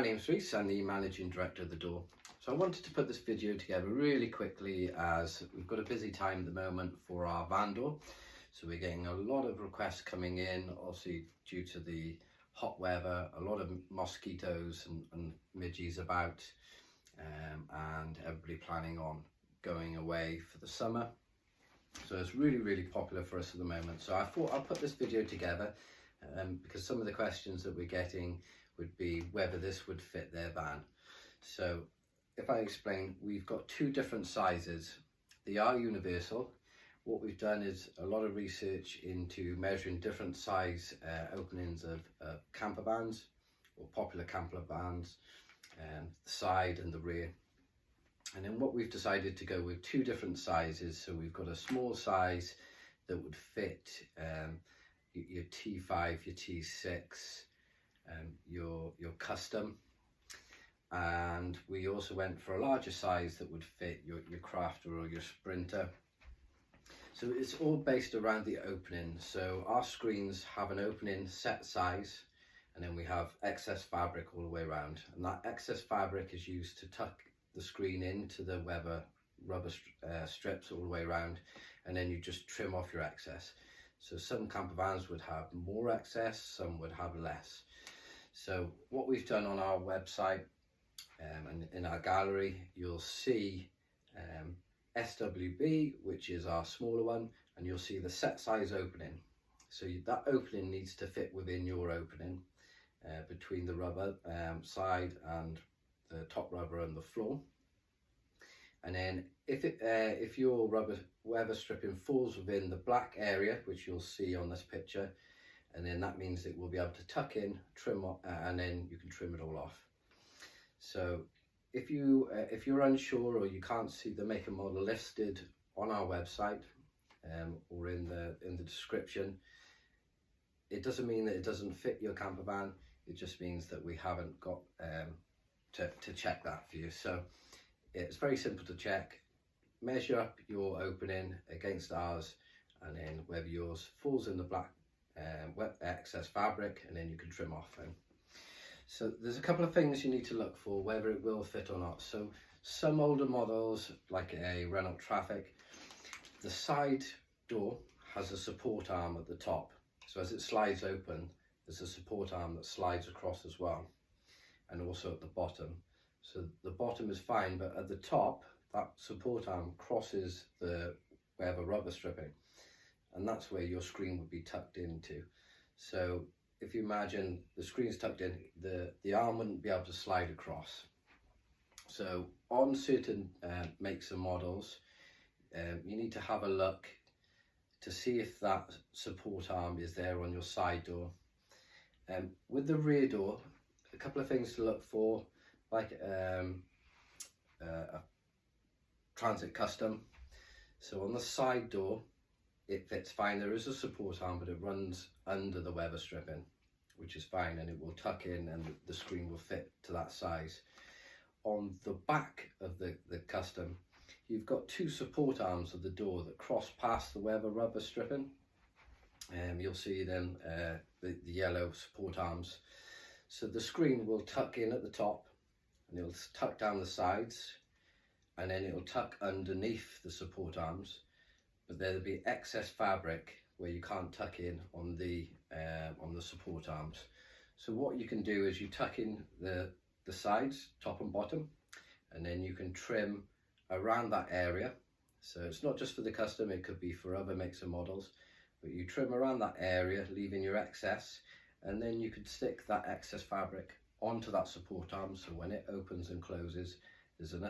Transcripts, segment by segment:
My name's Reese, I'm the Managing Director of THEdoûr. So I wanted to put this video together really quickly as we've got a busy time at the moment for our VANdoûr. So we're getting a lot of requests coming in, obviously due to the hot weather, a lot of mosquitoes and midges about, and everybody planning on going away for the summer. So it's really popular for us at the moment. So I thought I'll put this video together because some of the questions that we're getting would be whether this would fit their van. So if I explain, we've got two different sizes. They are universal. What we've done is a lot of research into measuring different size openings of campervans or popular campervans, the side and the rear. And then what we've decided to go with two different sizes. So we've got a small size that would fit your T5, your T6, your custom, and we also went for a larger size that would fit your crafter or your sprinter. So it's all based around the opening. So our screens have an opening set size, and then we have excess fabric all the way around, and that excess fabric is used to tuck the screen into the rubber strips all the way around, and then you just trim off your excess. So some campervans would have more excess, some would have less. So what we've done on our website and in our gallery, you'll see SWB, which is our smaller one, and you'll see the set size opening. So that opening needs to fit within your opening between the rubber side and the top rubber and the floor. And then if your weather stripping falls within the black area, which you'll see on this picture, and then that means it will be able to tuck in, trim off, and then you can trim it all off. So if you're unsure or you can't see the make and model listed on our website or in the description, it doesn't mean that it doesn't fit your campervan. It just means that we haven't got to check that for you. So it's very simple to check. Measure up your opening against ours, and then whether yours falls in the black excess fabric, and then you can trim off them. So there's a couple of things you need to look for whether it will fit or not. So some older models, like a Renault Traffic, the side door has a support arm at the top. So as it slides open, there's a support arm that slides across as well, and also at the bottom. So the bottom is fine, but at the top, that support arm crosses the rubber stripping, and that's where your screen would be tucked into. So if you imagine the screen's tucked in, the arm wouldn't be able to slide across. So on certain makes and models, you need to have a look to see if that support arm is there on your side door. With the rear door, a couple of things to look for, like a Transit Custom. So on the side door, it fits fine. There is a support arm, but it runs under the weather stripping, which is fine, and it will tuck in and the screen will fit to that size. On the back of the Custom, you've got two support arms of the door that cross past the rubber stripping. You'll see then the yellow support arms. So the screen will tuck in at the top, and it'll tuck down the sides, and then it'll tuck underneath the support arms, but there'll be excess fabric where you can't tuck in on the support arms. So what you can do is you tuck in the sides, top and bottom, and then you can trim around that area. So it's not just for the Custom, it could be for other makes and models, but you trim around that area, leaving your excess, and then you could stick that excess fabric onto that support arm, so when it opens and closes, there's an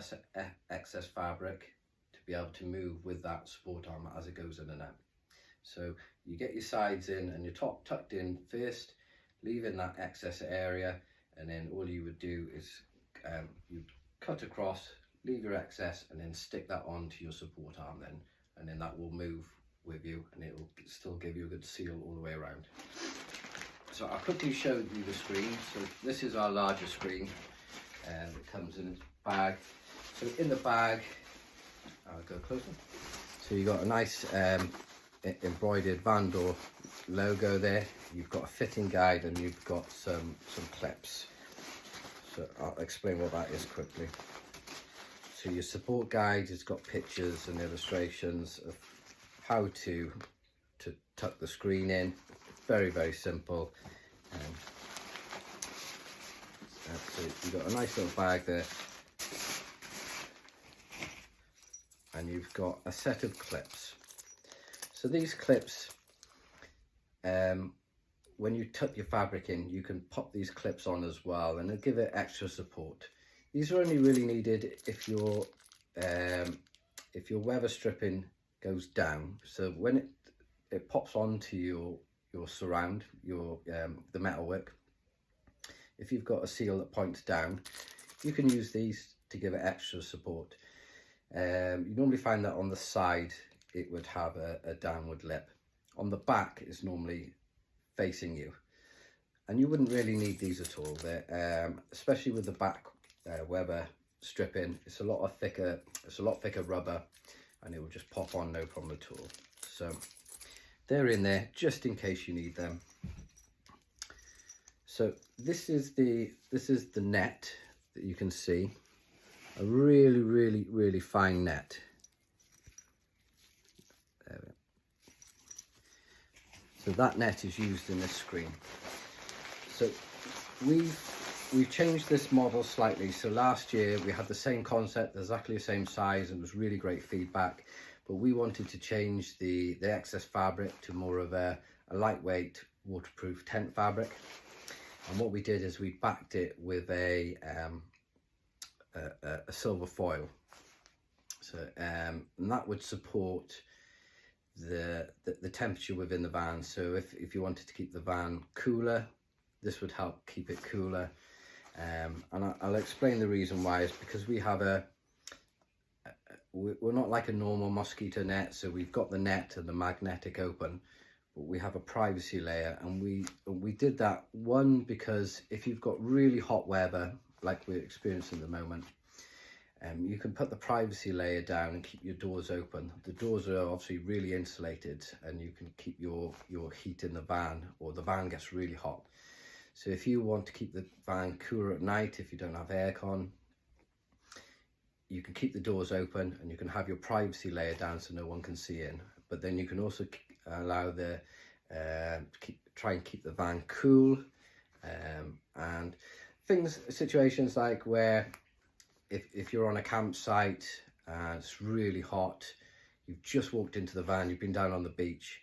excess fabric to be able to move with that support arm as it goes in and out. So you get your sides in and your top tucked in first, leaving that excess area, and then all you would do is you cut across, leave your excess, and then stick that onto your support arm then, and then that will move with you, and it will still give you a good seal all the way around. So I'll quickly show you the screen. So this is our larger screen, and it comes in its bag. So in the bag, I'll go closer. So you got a nice embroidered VANdoûr logo there. You've got a fitting guide, and you've got some clips. So I'll explain what that is quickly. So your support guide has got pictures and illustrations of how to tuck the screen in. Very, very simple. So you've got a nice little bag there, and you've got a set of clips. So these clips, when you tuck your fabric in, you can pop these clips on as well, and they'll give it extra support. These are only really needed if your weather stripping goes down. So when it pops onto your surround, the metalwork, if you've got a seal that points down, you can use these to give it extra support. You normally find that on the side it would have a downward lip. On the back it's normally facing you, and you wouldn't really need these at all. They're, especially with the back weather stripping, it's a lot thicker rubber, and it will just pop on no problem at all. So they're in there just in case you need them. So this is the net that you can see, a really fine net. There we go. So that net is used in this screen. So we've changed this model slightly. So last year we had the same concept, exactly the same size, and it was really great feedback. But we wanted to change the excess fabric to more of a lightweight, waterproof tent fabric. And what we did is we backed it with a silver foil. So and that would support the temperature within the van. So if you wanted to keep the van cooler, this would help keep it cooler. And I'll explain the reason why. Is because we have we're not like a normal mosquito net, so we've got the net and the magnetic open, but we have a privacy layer, and we did that, one, because if you've got really hot weather like we're experiencing at the moment, you can put the privacy layer down and keep your doors open. The doors are obviously really insulated, and you can keep your heat in the van, or the van gets really hot. So if you want to keep the van cooler at night, if you don't have aircon, you can keep the doors open and you can have your privacy layer down so no one can see in. But then you can also allow try and keep the van cool, and situations like where if you're on a campsite and it's really hot, you've just walked into the van, you've been down on the beach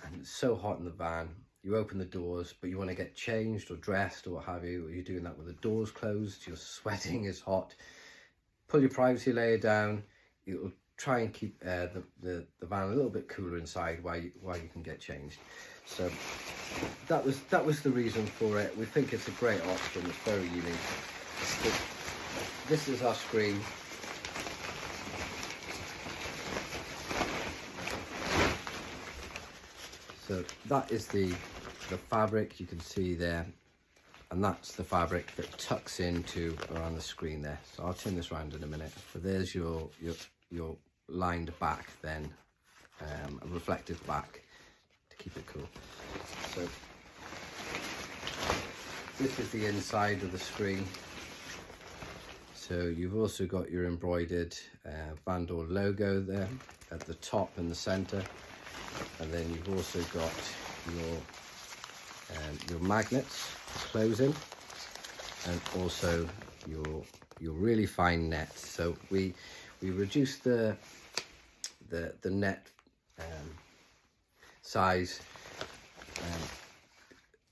and it's so hot in the van, you open the doors but you want to get changed or dressed or what have you, or you're doing that with the doors closed, you're sweating, it's hot, pull your privacy layer down, it'll try and keep the van a little bit cooler inside while you can get changed. So that was the reason for it. We think it's a great option, it's very unique. But this is our screen. So that is the fabric you can see there, and that's the fabric that tucks into around the screen there. So I'll turn this around in a minute. So there's your lined back, then a reflective back to keep it cool. So this is the inside of the screen. So you've also got your embroidered VANdoûr logo there at the top in the center, and then you've also got your magnets closing, and also your really fine net. So we reduced the net size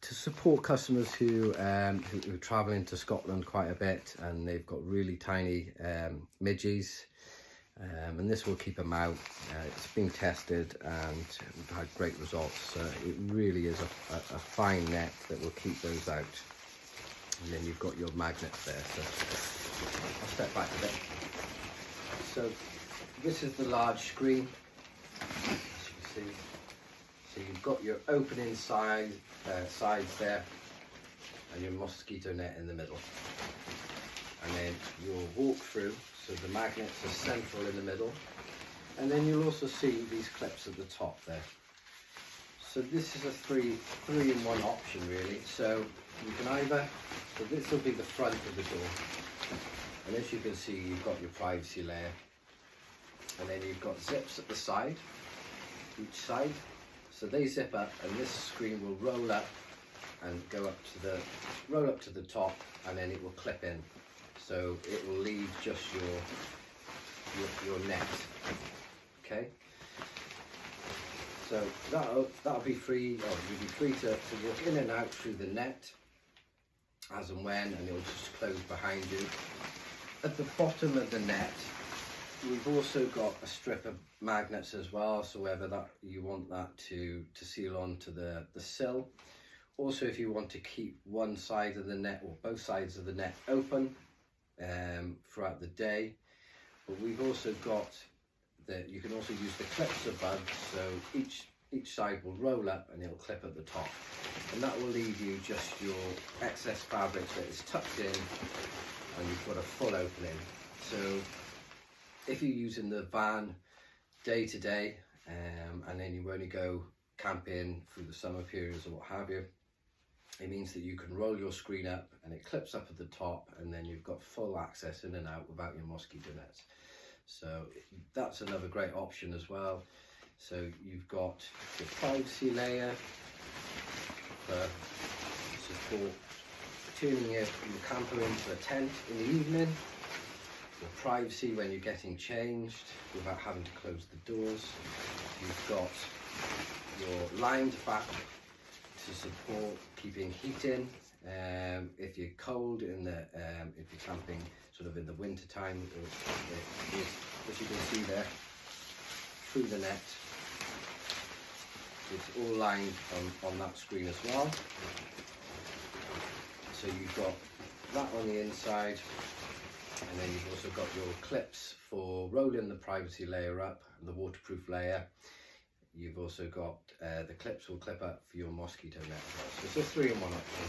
to support customers who are traveling to Scotland quite a bit, and they've got really tiny midges, and this will keep them out. It's been tested and we've had great results. So it really is a fine net that will keep those out. And then you've got your magnets there. So I'll step back a bit. So this is the large screen, as you can see. So you've got your opening sides there, and your mosquito net in the middle, and then your walk through. So the magnets are central in the middle, and then you'll also see these clips at the top there. So this is a three-in-one option really. So you can either So this will be the front of the door, and as you can see, you've got your privacy layer, and then you've got zips at the side, each side. So they zip up, and this screen will roll up and go up to the top, and then it will clip in. So it will leave just your net. Okay. So that'll be free, or you'll be free to walk in and out through the net as and when, and it'll just close behind you. At the bottom of the net, we've also got a strip of magnets as well, so whether that you want that to seal onto the sill. Also, if you want to keep one side of the net or both sides of the net open throughout the day. But we've also got that you can also use the clips above, so each side will roll up and it'll clip at the top, and that will leave you just your excess fabric that is tucked in, and you've got a full opening. So if you're using the van day to day, and then you only go camping through the summer periods or what have you, it means that you can roll your screen up and it clips up at the top, and then you've got full access in and out without your mosquito nets. So that's another great option as well. So you've got the privacy layer for support turning your camper into a tent in the evening, your privacy when you're getting changed without having to close the doors. You've got your lined back to support keeping heat in if you're cold in the if you're camping sort of in the winter time, as you can see there through the net, it's all lined on that screen as well. So you've got that on the inside, and then you've also got your clips for rolling the privacy layer up and the waterproof layer. You've also got the clips will clip up for your mosquito net as well. So it's a 3-in-1 option,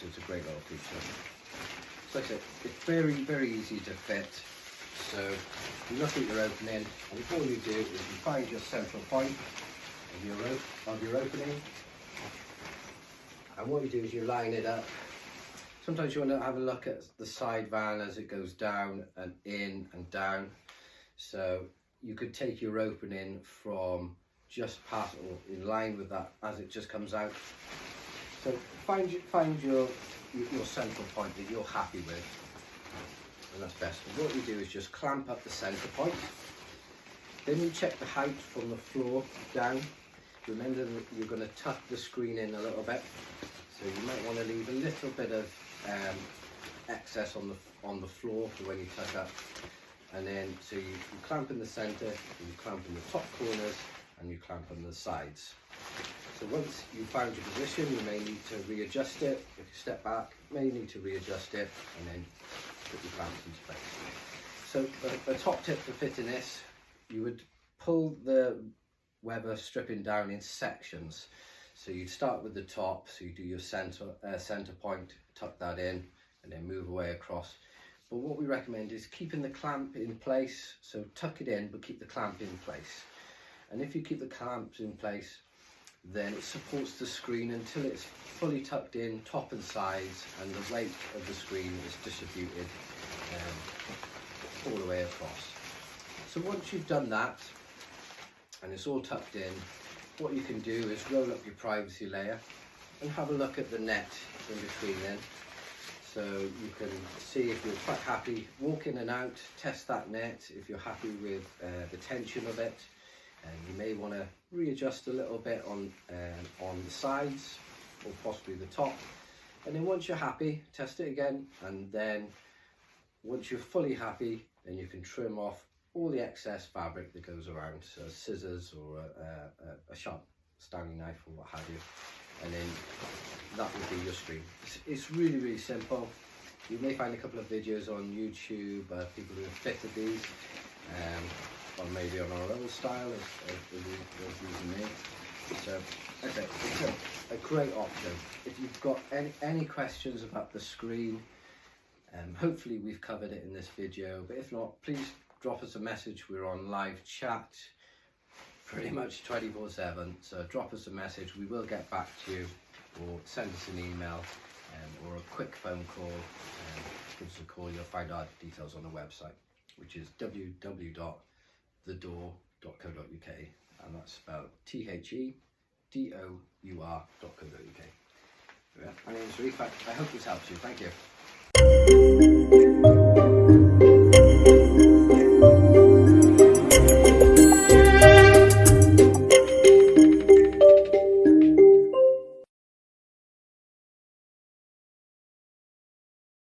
so it's a great little feature. So like I said, it's very, very easy to fit. So you look at your opening, and all you do is you find your central point of your opening, and what you do is you line it up. Sometimes you want to have a look at the side van as it goes down and in and down. So you could take your opening from just past or in line with that as it just comes out. So find your central point that you're happy with, and that's best. And what you do is just clamp up the center point. Then you check the height from the floor down. Remember that you're going to tuck the screen in a little bit, so you might want to leave a little bit of excess on the floor for when you tuck up. And then so you clamp in the center, you clamp in the top corners, and you clamp on the sides. So once you've found your position, you may need to readjust it. If you step back, you may need to readjust it, and then put your clamps into place. So a top tip for fitting this, you would pull the Weber stripping down in sections. So you'd start with the top, so you do your center point, tuck that in, and then move away across. But what we recommend is keeping the clamp in place, so tuck it in, but keep the clamp in place. And if you keep the clamps in place, then it supports the screen until it's fully tucked in, top and sides, and the weight of the screen is distributed all the way across. So once you've done that, and it's all tucked in, what you can do is roll up your privacy layer and have a look at the net in between then. So you can see if you're quite happy, walk in and out, test that net if you're happy with the tension of it. And you may want to readjust a little bit on the sides or possibly the top. And then once you're happy, test it again, and then once you're fully happy, then you can trim off all the excess fabric that goes around, so scissors or a sharp Stanley knife or what have you, and then that will be your screen. It's really, really simple. You may find a couple of videos on YouTube, people who have fitted these, or maybe on our own style as using me. So okay, it's a great option. If you've got any questions about the screen, hopefully we've covered it in this video, but if not, please drop us a message. We're on live chat pretty much 24/7, so drop us a message, we will get back to you, or send us an email, or a quick phone call, give us a call. You'll find our details on the website, which is www.thedoûr.co.uk, and that's spelled THEdoûr.co.uk. My name is Reef. I hope this helps you. Thank you.